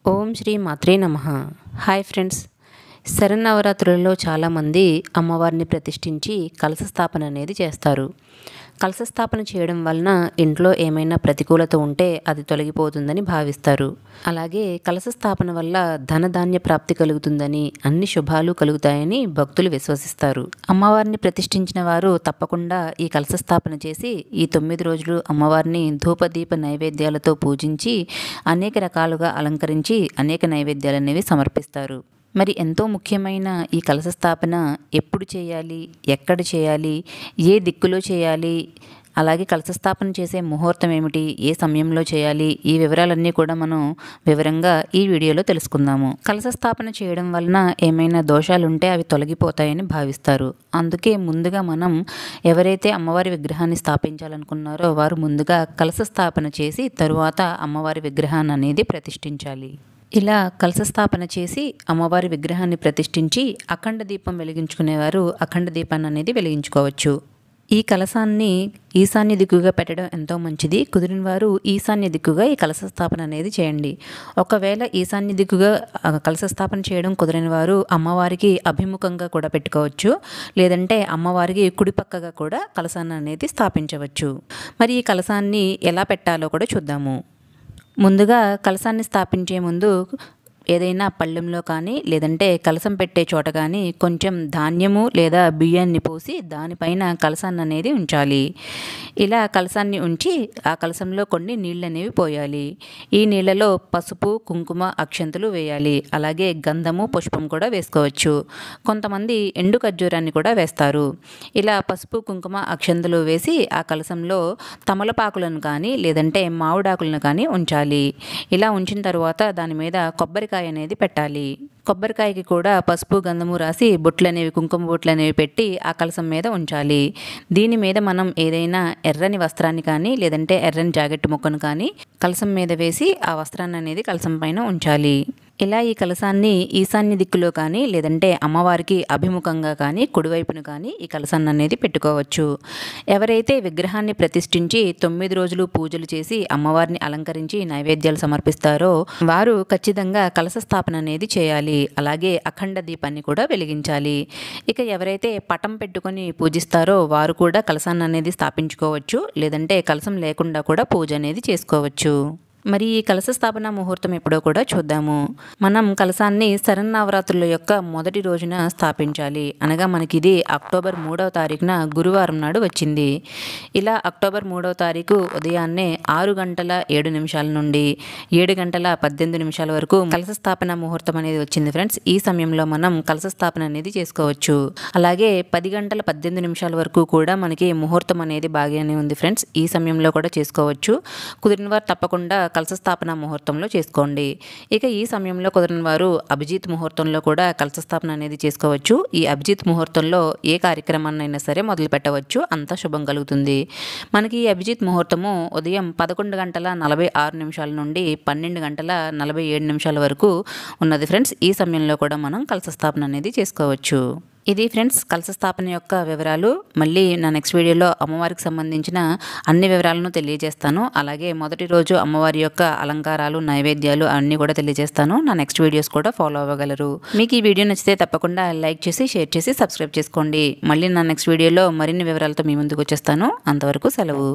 ఓం శ్రీ మాత్రే నమః. Hi friends, శరన్నవరాత్రులలో చాలామంది అమ్మవారిని ప్రతిష్ఠించి కలశ స్థాపన అనేది చేస్తారు. కలశ స్థాపన చేయడం వలన ఇంట్లో ఏమైనా ప్రతికూలత ఉంటే అది తొలగిపోతుందని భావిస్తారు. అలాగే కలశ స్థాపన వల్ల ధనధాన్య ప్రాప్తి కలుగుతుందని, అన్ని శుభాలు కలుగుతాయని భక్తులు విశ్వసిస్తారు. అమ్మవారిని ప్రతిష్ఠించిన వారు తప్పకుండా ఈ కలశ స్థాపన చేసి ఈ 9 రోజులు అమ్మవారిని ధూపదీప నైవేద్యాలతో పూజించి అనేక రకాలుగా అలంకరించి అనేక నైవేద్యాలు అనేవి సమర్పిస్తారు. మరి ఎంతో ముఖ్యమైన ఈ కలశ స్థాపన ఎప్పుడు చేయాలి, ఎక్కడ చేయాలి, ఏ దిక్కులో చేయాలి, అలాగే కలశ స్థాపన చేసే ముహూర్తం ఏమిటి, ఏ సమయంలో చేయాలి, ఈ వివరాలన్నీ కూడా మనం వివరంగా ఈ వీడియోలో తెలుసుకుందాము. కలశ స్థాపన చేయడం వలన ఏమైనా దోషాలు ఉంటే అవి తొలగిపోతాయని భావిస్తారు. అందుకే ముందుగా మనం ఎవరైతే అమ్మవారి విగ్రహాన్ని స్థాపించాలనుకున్నారో వారు ముందుగా కలశ స్థాపన చేసి తరువాత అమ్మవారి విగ్రహాన్ని అనేది ప్రతిష్ఠించాలి. ఇలా కలశ స్థాపన చేసి అమ్మవారి విగ్రహాన్ని ప్రతిష్ఠించి అఖండ దీపం వెలిగించుకునేవారు అఖండ దీపాన్ని అనేది వెలిగించుకోవచ్చు. ఈ కలశాన్ని ఈశాన్య దిక్కుగా పెట్టడం ఎంతో మంచిది. కుదిరిన వారు ఈశాన్య దిక్కుగా ఈ కలశ స్థాపన అనేది చేయండి. ఒకవేళ ఈశాన్య దిక్కుగా కలశ స్థాపన చేయడం కుదిరిన వారు అమ్మవారికి అభిముఖంగా కూడా పెట్టుకోవచ్చు, లేదంటే అమ్మవారికి కుడిపక్కగా కూడా కలశాన్ని అనేది స్థాపించవచ్చు. మరి ఈ కలశాన్ని ఎలా పెట్టాలో కూడా చూద్దాము. ముందుగా కలశాన్ని స్థాపించే ముందు ఏదైనా పళ్ళెంలో కానీ లేదంటే కలశం పెట్టే చోట కానీ కొంచెం ధాన్యము లేదా బియ్యాన్ని పోసి దానిపైన కలశాన్ని అనేది ఉంచాలి. ఇలా కలశాన్ని ఉంచి ఆ కలశంలో కొన్ని నీళ్ళు అనేవి పోయాలి. ఈ నీళ్ళలో పసుపు, కుంకుమ, అక్షంతలు వేయాలి. అలాగే గంధము, పుష్పం కూడా వేసుకోవచ్చు. కొంతమంది ఎండు ఖర్జూరాన్ని కూడా వేస్తారు. ఇలా పసుపు, కుంకుమ, అక్షంతలు వేసి ఆ కలశంలో తమలపాకులను కానీ లేదంటే మామిడాకులను కానీ ఉంచాలి. ఇలా ఉంచిన తర్వాత దాని మీద కొబ్బరికాయ అనేది పెట్టాలి. కొబ్బరికాయకి కూడా పసుపు, గంధము రాసి బొట్లు అనేవి, కుంకుమ బొట్లు అనేవి పెట్టి ఆ కలశం మీద ఉంచాలి. దీని మీద మనం ఏదైనా ఎర్రని వస్త్రాన్ని కానీ లేదంటే ఎర్రని జాకెట్ ముక్కను కానీ కలశం మీద వేసి ఆ వస్త్రాన్ని అనేది కలశం పైన ఉంచాలి. ఇలా ఈ కలశాన్ని ఈశాన్య దిక్కులో కానీ లేదంటే అమ్మవారికి అభిముఖంగా కానీ కుడివైపును కానీ ఈ కలశాన్ని అనేది పెట్టుకోవచ్చు. ఎవరైతే విగ్రహాన్ని ప్రతిష్ఠించి 9 రోజులు పూజలు చేసి అమ్మవారిని అలంకరించి నైవేద్యాలు సమర్పిస్తారో వారు ఖచ్చితంగా కలశ స్థాపన అనేది చేయాలి. అలాగే అఖండ దీపాన్ని కూడా వెలిగించాలి. ఇక ఎవరైతే పటం పెట్టుకొని పూజిస్తారో వారు కూడా కలశాన్ని అనేది స్థాపించుకోవచ్చు, లేదంటే కలశం లేకుండా కూడా పూజ అనేది చేసుకోవచ్చు. మరి ఈ కలశ స్థాపన ముహూర్తం ఎప్పుడో కూడా చూద్దాము. మనం కలశాన్ని శరన్నవరాత్రుల యొక్క మొదటి రోజున స్థాపించాలి. అనగా మనకి ఇది అక్టోబర్ 3వ తారీఖున గురువారం నాడు వచ్చింది. ఇలా అక్టోబర్ 3వ తారీఖు ఉదయాన్నే 6 గంటల 7 నిమిషాల నుండి 7 గంటల 18 నిమిషాల వరకు కలశ స్థాపన ముహూర్తం అనేది వచ్చింది ఫ్రెండ్స్. ఈ సమయంలో మనం కలశ స్థాపన అనేది చేసుకోవచ్చు. అలాగే 10 గంటల 18 నిమిషాల వరకు కూడా మనకి ముహూర్తం అనేది బాగానే ఉంది ఫ్రెండ్స్. ఈ సమయంలో కూడా చేసుకోవచ్చు. కుదిరిన వారు తప్పకుండా కలశ స్థాపన ముహూర్తంలో చేసుకోండి. ఇక ఈ సమయంలో కుదిరిన వారు అభిజిత్ ముహూర్తంలో కూడా కలశ స్థాపన అనేది చేసుకోవచ్చు. ఈ అభిజిత్ ముహూర్తంలో ఏ కార్యక్రమాన్ని అయినా సరే మొదలు పెట్టవచ్చు, అంతా శుభం కలుగుతుంది. మనకి ఈ అభిజిత్ ముహూర్తము ఉదయం 11 గంటల 46 నిమిషాల నుండి 12 గంటల 47 నిమిషాల వరకు ఉన్నది ఫ్రెండ్స్. ఈ సమయంలో కూడా మనం కలశ స్థాపన అనేది చేసుకోవచ్చు. ఇది ఫ్రెండ్స్ కలశ స్థాపన యొక్క వివరాలు. మళ్ళీ నా నెక్స్ట్ వీడియోలో అమ్మవారికి సంబంధించిన అన్ని వివరాలను తెలియజేస్తాను. అలాగే మొదటి రోజు అమ్మవారి యొక్క అలంకారాలు, నైవేద్యాలు అన్నీ కూడా తెలియజేస్తాను. నా నెక్స్ట్ వీడియోస్ కూడా ఫాలో అవ్వగలరు. మీకు ఈ వీడియో నచ్చితే తప్పకుండా లైక్ చేసి, షేర్ చేసి, సబ్స్క్రైబ్ చేసుకోండి. మళ్ళీ నా నెక్స్ట్ వీడియోలో మరిన్ని వివరాలతో మీ ముందుకు వచ్చేస్తాను. అంతవరకు సెలవు.